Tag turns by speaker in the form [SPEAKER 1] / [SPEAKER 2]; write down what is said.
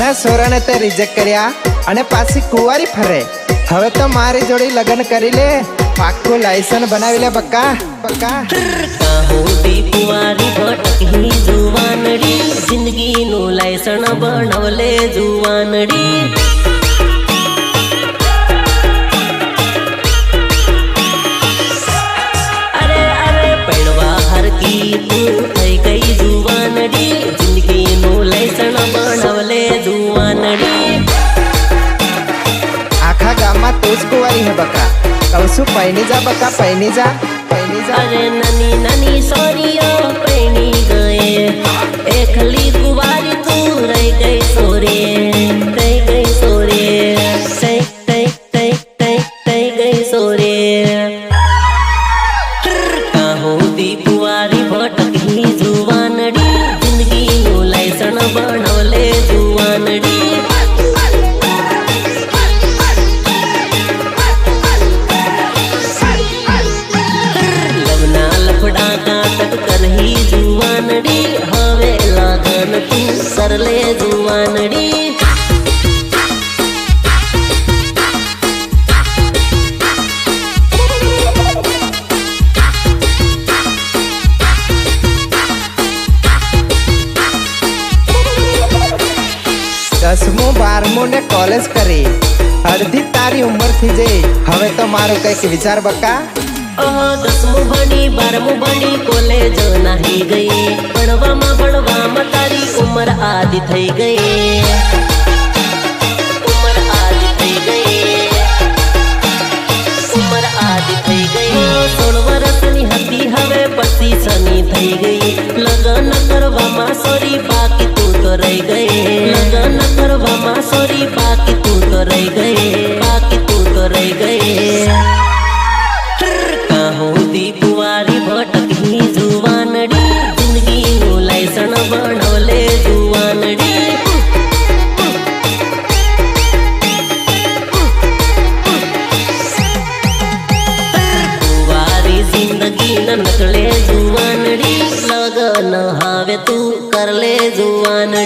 [SPEAKER 1] ઘણા સોરાને તે રિજેક્ટ કર્યા અને પાછી કુંવારી ફરે. હવે તો મારી જોડી લગ્ન કરી લે, પાક્કું લાયસન્સ બનાવી લે બક્કા બક્કા.
[SPEAKER 2] કાહોતી કુંવારી ભટકી જુવાનડી, જિંદગીનું લાયસન્સ બનાવલે જુવાનડી. અરે અરે પડવા હરકી તું થઈ ગઈ જુવાનડી, જિંદગીનું લાયસન્સ બનાવલે જુવાનડી.
[SPEAKER 1] આખા ગામમાં તું જ કુંવારી હે બક્કા. કહું છું પૈની જા બક્કા, પૈની જા પૈની જા.
[SPEAKER 2] અરે નાની નાની સોરીઓ પૈણી ગયે, એકલી કુંવારી તું રહી ગઈ સોરે, રહી ગઈ સોરે, થઈ થઈ થઈ થઈ થઈ ગઈ સોરે. કાહોતી કુંવારી ભટકી જુવાનડી, જિંદગીનું લાયસન્સ બનાવલે જુવાનડી. નાટક કરહી જુવાનડી, હવે લગન તું કરલે જુવાનડી.
[SPEAKER 1] દસમું બારમું ને કોલેજ કરી, અડધી તારી ઉંમર થઈ જઈ. હવે તો મારું કઈક વિચાર બક્કા.
[SPEAKER 2] દસમું ભણી બારમું ભણી કોલેજ નાહી ગઈ, ભણવામાં તારી ઉંમર આદિ થઈ ગઈ, ઉંમર આદિ થઈ ગઈ, ઉંમર આદિ થઈ ગઈ. 16 વર્ષની હતી હવે 25ની થઈ ગઈ, લગ્ન કરવામાં સોરી બાકી તું તો રહી ગઈ, લગ્ન કરવામાં સોરી બાકી તું તો રહી ગઈ, બાકી તું તો રહી ગઈ. કાહોતી કુંવારી ભટકી જુવાનડી, જિંદગીનું લાયસન્સ બનાવલે જુવાનડી. કુંવારી જિંદગી નકલે જુવાનડી, લગન હવે તું કરલે જુવાનડી.